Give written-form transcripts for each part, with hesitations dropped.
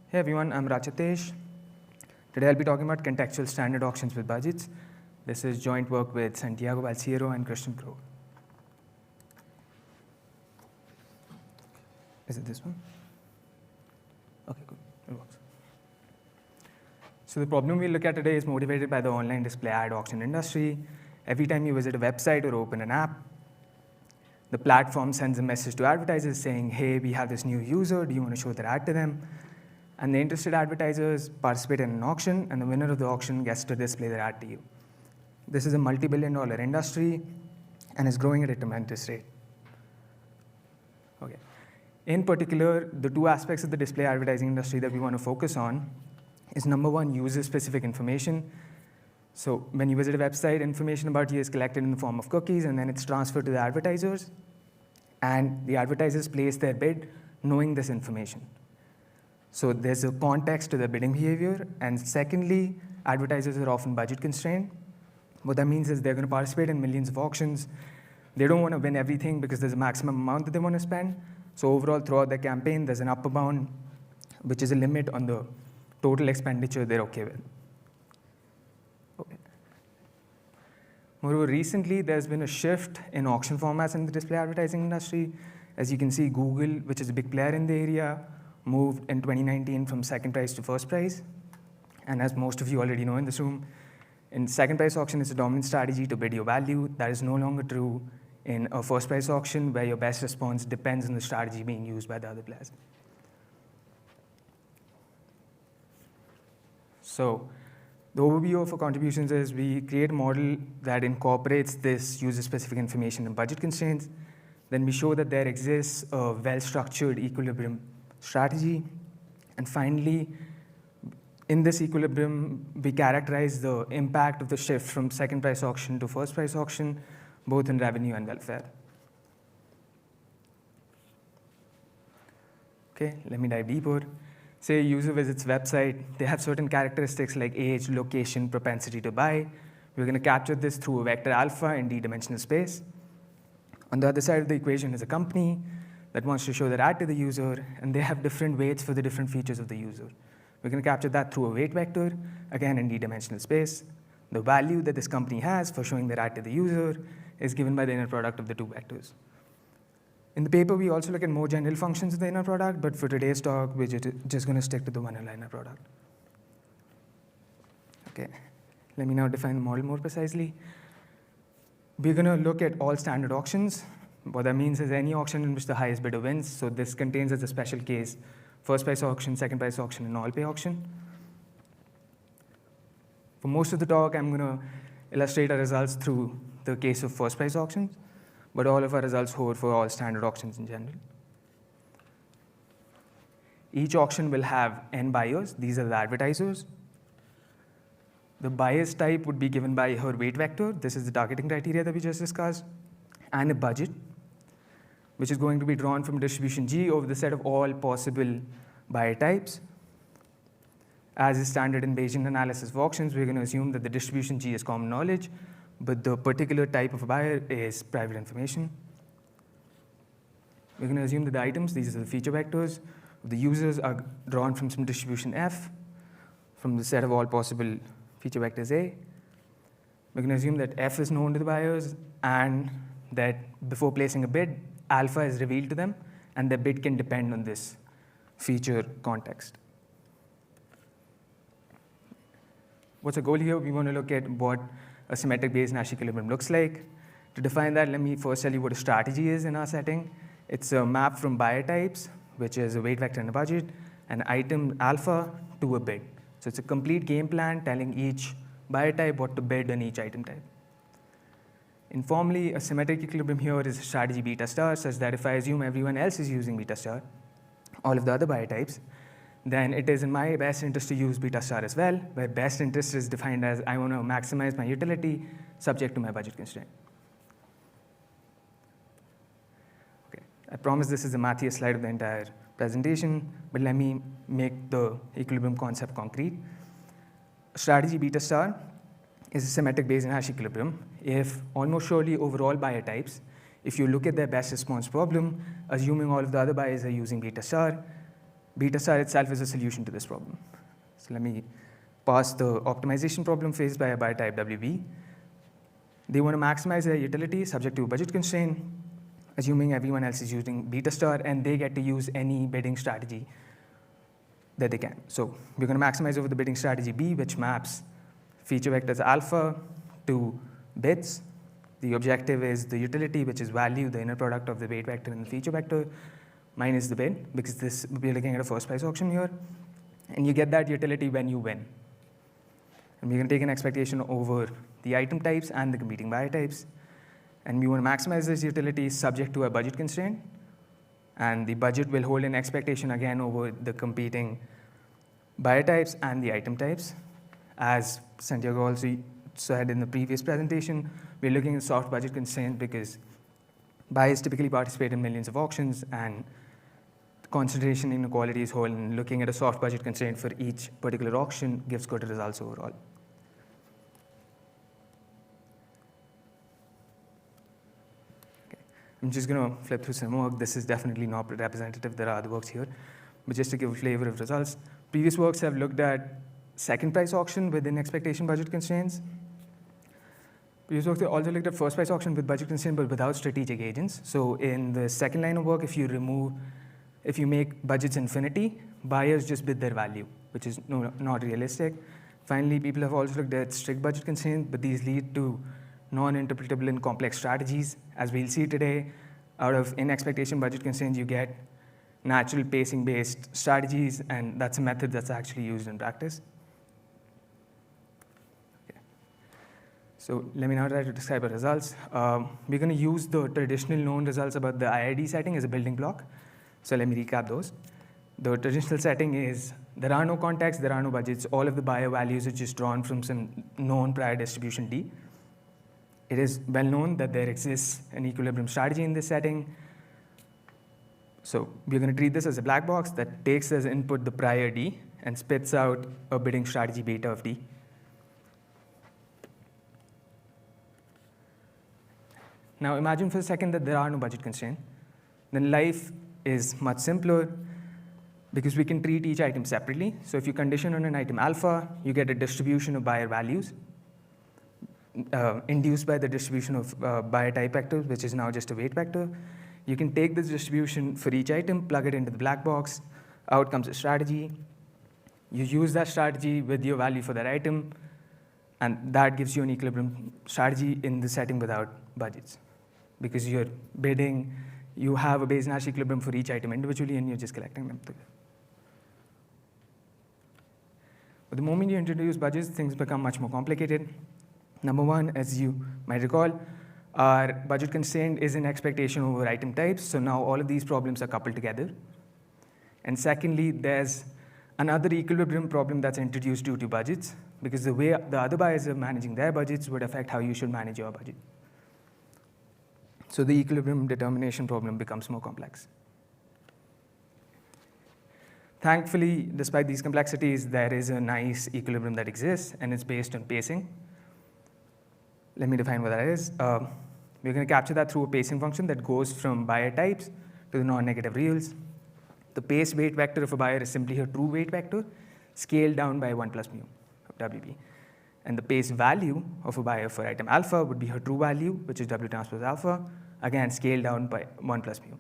Hey everyone, I'm Rachitesh. Today I'll be talking about contextual standard auctions with budgets. This is joint work with Santiago, Balseiro, and Kroer. Is it this one? Okay, good, it works. So the problem we look at today is motivated by the online display ad auction industry. Every time you visit a website or open an app, the platform sends a message to advertisers saying, hey, we have this new user, do you want to show that ad to them? And the interested advertisers participate in an auction, and the winner of the auction gets to display their ad to you. This is a multi-billion-dollar industry and is growing at a tremendous rate. Okay. In particular, the two aspects of the display advertising industry that we want to focus on is number one, user-specific information. So when you visit a website, information about you is collected in the form of cookies, and then it's transferred to the advertisers. And the advertisers place their bid knowing this information. So there's a context to the bidding behavior. And secondly, advertisers are often budget constrained. What that means is they're going to participate in millions of auctions. They don't want to win everything because there's a maximum amount that they want to spend. So overall, throughout the campaign, there's an upper bound, which is a limit on the total expenditure they're okay with. Okay. Moreover, recently, there's been a shift in auction formats in the display advertising industry. As you can see, Google, which is a big player in the area, moved in 2019 from second price to first price. And as most of you already know in this room, in second price auction, it's a dominant strategy to bid your value. That is no longer true in a first price auction, where your best response depends on the strategy being used by the other players. So the overview of our contributions is we create a model that incorporates this user-specific information and budget constraints. Then we show that there exists a well-structured equilibrium strategy. And finally, in this equilibrium, we characterize the impact of the shift from second price auction to first price auction, both in revenue and welfare. Okay, let me dive deeper. Say a user visits a website, they have certain characteristics like age, location, propensity to buy. We're going to capture this through a vector alpha in D-dimensional space. On the other side of the equation is a company that wants to show their ad to the user, and they have different weights for the different features of the user. We're going to capture that through a weight vector, again in D-dimensional space. The value that this company has for showing their ad to the user is given by the inner product of the two vectors. In the paper, we also look at more general functions of the inner product, but for today's talk, we're just going to stick to the vanilla inner product. Okay, let me now define the model more precisely. We're going to look at all standard auctions. What that means is any auction in which the highest bidder wins. So this contains as a special case first price auction, second price auction, and all pay auction. For most of the talk, I'm going to illustrate our results through the case of first price auctions, but all of our results hold for all standard auctions in general. Each auction will have n buyers. These are the advertisers. The buyer's type would be given by her weight vector. This is the targeting criteria that we just discussed, and a budget, which is going to be drawn from distribution G over the set of all possible buyer types. As is standard in Bayesian analysis of auctions, we're going to assume that the distribution G is common knowledge, but the particular type of a buyer is private information. We're going to assume that the items, these are the feature vectors, of the users are drawn from some distribution F, from the set of all possible feature vectors A. We're going to assume that F is known to the buyers, and that before placing a bid, alpha is revealed to them, and their bid can depend on this feature context. What's the goal here? We want to look at what a symmetric Bayes Nash equilibrium looks like. To define that, let me first tell you what a strategy is in our setting. It's a map from buyer types, which is a weight vector and a budget, and item alpha to a bid. So it's a complete game plan telling each buyer type what to bid on each item type. Informally, a symmetric equilibrium here is a strategy beta star, such that if I assume everyone else is using beta star, all of the other buyer types, then it is in my best interest to use beta star as well, where best interest is defined as I want to maximize my utility subject to my budget constraint. Okay, I promise this is the mathiest slide of the entire presentation, but let me make the equilibrium concept concrete. Strategy beta star is a symmetric Bayes Nash equilibrium if almost surely over all buyer types, if you look at their best response problem, assuming all of the other buyers are using beta star, beta star itself is a solution to this problem. So let me pass the optimization problem faced by a buyer type WB. They want to maximize their utility subject to a budget constraint, assuming everyone else is using beta star, and they get to use any bidding strategy that they can. So we're going to maximize over the bidding strategy B, which maps feature vectors alpha to bits. The objective is the utility, which is value, the inner product of the weight vector and the feature vector, minus the bid, because we're looking at a first price auction here. And you get that utility when you win. And we're going to take an expectation over the item types and the competing buyer types. And we want to maximize this utility subject to a budget constraint. And the budget will hold an expectation again over the competing buyer types and the item types. As Santiago also said in the previous presentation, we're looking at soft budget constraint because buyers typically participate in millions of auctions, and concentration inequality is whole, and looking at a soft budget constraint for each particular auction gives good results overall. Okay. I'm just going to flip through some work. This is definitely not representative. There are other works here. But just to give a flavor of results, previous works have looked at second price auction within expectation budget constraints. Previous works have also looked at first price auction with budget constraint but without strategic agents. So in the second line of work, if you make budgets infinity, buyers just bid their value, which is not realistic. Finally, people have also looked at strict budget constraints, but these lead to non-interpretable and complex strategies. As we'll see today, out of in-expectation budget constraints, you get natural pacing-based strategies, and that's a method that's actually used in practice. Okay. So let me now try to describe the results. We're going to use the traditional known results about the IID setting as a building block. So let me recap those. The traditional setting is there are no contexts, there are no budgets. All of the buyer values are just drawn from some known prior distribution D. It is well known that there exists an equilibrium strategy in this setting. So we're going to treat this as a black box that takes as input the prior D and spits out a bidding strategy beta of D. Now imagine for a second that there are no budget constraints. Then life is much simpler because we can treat each item separately. So if you condition on an item alpha, you get a distribution of buyer values induced by the distribution of buyer type vectors, which is now just a weight vector. You can take this distribution for each item, plug it into the black box, out comes a strategy. You use that strategy with your value for that item, and that gives you an equilibrium strategy in the setting without budgets. Because you're bidding, you have a Bayes Nash equilibrium for each item individually, and you're just collecting them together. But the moment you introduce budgets, things become much more complicated. Number one, as you might recall, our budget constraint is an expectation over item types, so now all of these problems are coupled together. And secondly, there's another equilibrium problem that's introduced due to budgets, because the way the other buyers are managing their budgets would affect how you should manage your budget. So the equilibrium determination problem becomes more complex. Thankfully, despite these complexities, there is a nice equilibrium that exists, and it's based on pacing. Let me define what that is. We're going to capture that through a pacing function that goes from buyer types to the non-negative reals. The pace weight vector of a buyer is simply a true weight vector, scaled down by 1 plus mu of WB. And the pace value of a buyer for item alpha would be her true value, which is W transpose alpha, again scaled down by 1 plus mu.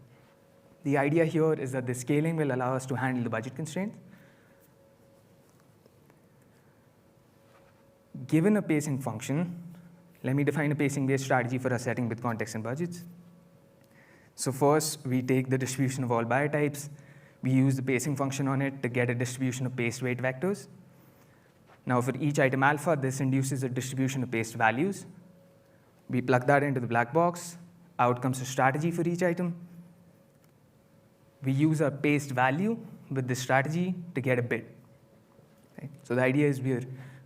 The idea here is that the scaling will allow us to handle the budget constraints. Given a pacing function, let me define a pacing-based strategy for a setting with context and budgets. So first, we take the distribution of all buyer types. We use the pacing function on it to get a distribution of paced weight vectors. Now for each item alpha, this induces a distribution of paced values. We plug that into the black box. Out comes a strategy for each item. We use a paced value with this strategy to get a bid. Right? So the idea is we're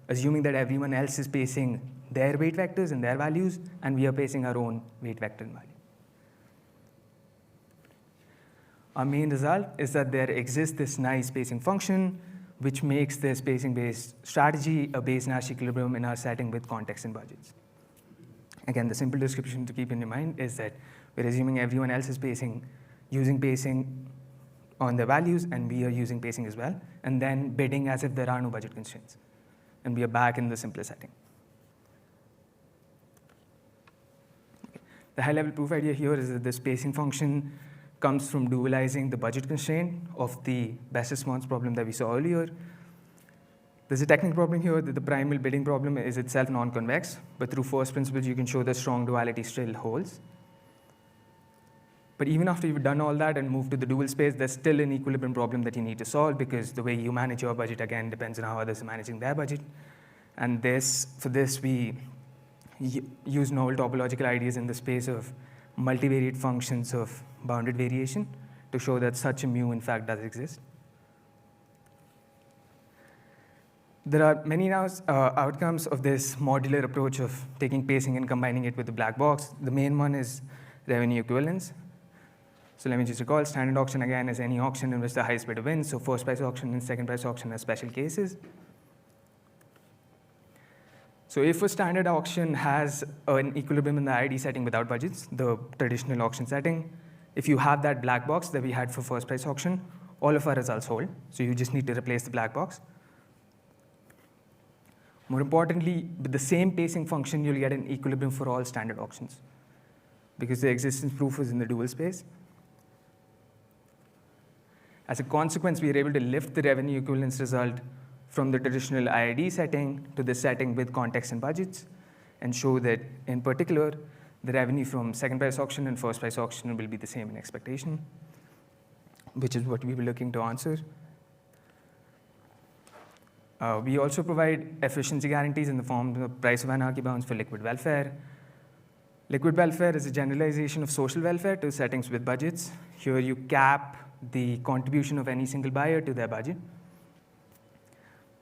assuming that everyone else is pacing their weight vectors and their values, and we are pacing our own weight vector and value. Our main result is that there exists this nice pacing function which makes this pacing-based strategy a Bayes Nash equilibrium in our setting with context and budgets. Again, the simple description to keep in your mind is that we're assuming everyone else is using pacing on their values, and we are using pacing as well, and then bidding as if there are no budget constraints. And we are back in the simplest setting. The high-level proof idea here is that this pacing function comes from dualizing the budget constraint of the best response problem that we saw earlier. There's a technical problem here that the primal bidding problem is itself non-convex, but through first principles, you can show that strong duality still holds. But even after you've done all that and moved to the dual space, there's still an equilibrium problem that you need to solve, because the way you manage your budget, again, depends on how others are managing their budget. And for this, we use novel topological ideas in the space of multivariate functions of bounded variation to show that such a mu, in fact, does exist. There are many now outcomes of this modular approach of taking pacing and combining it with the black box. The main one is revenue equivalence. So let me just recall, standard auction, again, is any auction in which the highest bidder wins. So first price auction and second price auction are special cases. So if a standard auction has an equilibrium in the ID setting without budgets, the traditional auction setting, if you have that black box that we had for first price auction, all of our results hold. So you just need to replace the black box. More importantly, with the same pacing function, you'll get an equilibrium for all standard auctions, because the existence proof is in the dual space. As a consequence, we are able to lift the revenue equivalence result from the traditional IID setting to the setting with context and budgets, and show that, in particular, the revenue from second price auction and first price auction will be the same in expectation, which is what we were looking to answer. We also provide efficiency guarantees in the form of price of anarchy bounds for liquid welfare. Liquid welfare is a generalization of social welfare to settings with budgets. Here you cap the contribution of any single buyer to their budget.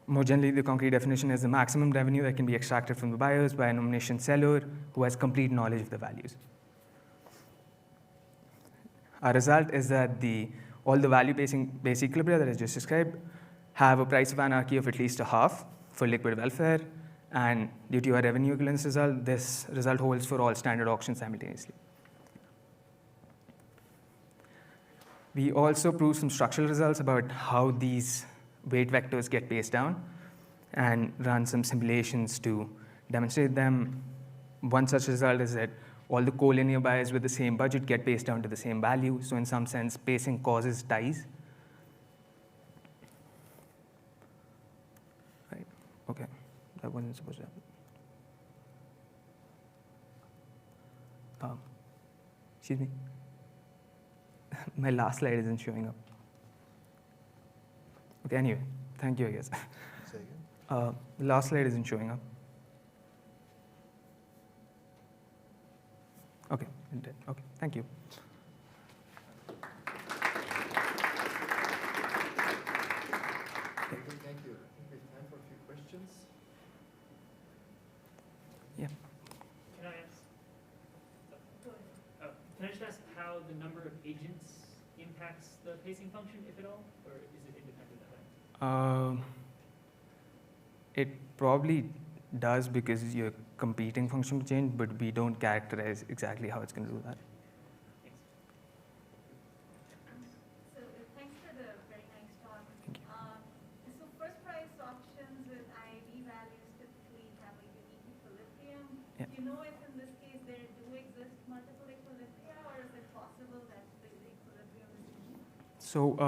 More generally, the concrete definition is the maximum revenue that can be extracted from the buyers by an omniscient seller who has complete knowledge of the values. Our result is that all the value-based equilibria that I just described have a price of anarchy of at least a half for liquid welfare, and due to our revenue equivalence result, this result holds for all standard auctions simultaneously. We also prove some structural results about how these weight vectors get paced down, and run some simulations to demonstrate them. One such result is that all the collinear buyers with the same budget get paced down to the same value. So in some sense, pacing causes ties. Right, okay, that wasn't supposed to happen. Excuse me. My last slide isn't showing up. Okay, anyway, thank you, I guess. Say again? The last slide isn't showing up. Okay, it did. Okay, thank you. Okay, thank you. I think we have time for a few questions. Yeah. Can I ask? Can I just ask how the number of agents impacts the pacing function, if at all, or is it independent of that? It probably does, because your competing function will change, but we don't characterize exactly how it's going to do that. Thanks. So thanks for the very nice talk. Thank you. So first price auctions with IID values typically have a unique equilibrium. Yeah. Do you know if in this case there do exist multiple equilibria, or is it possible that the equilibrium is unique? So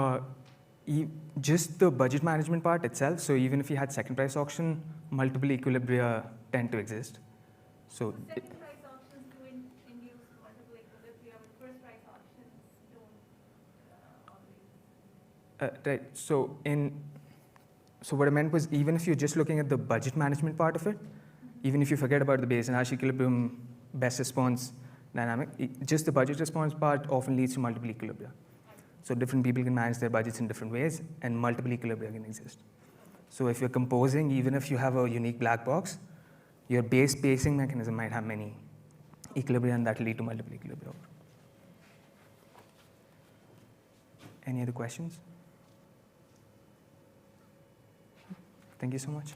just the budget management part itself, so even if you had second price auction, multiple equilibria tend to exist. So Second price auctions do induce multiple equilibria, but first price auctions don't always. right. So what I meant was, even if you're just looking at the budget management part of it, even if you forget about the base and Nash equilibrium best response dynamic, just the budget response part often leads to multiple equilibria. So different people can manage their budgets in different ways, and multiple equilibria can exist. So if you're composing, even if you have a unique black box, your base pacing mechanism might have many equilibria, and that will lead to multiple equilibria. Any other questions? Thank you so much.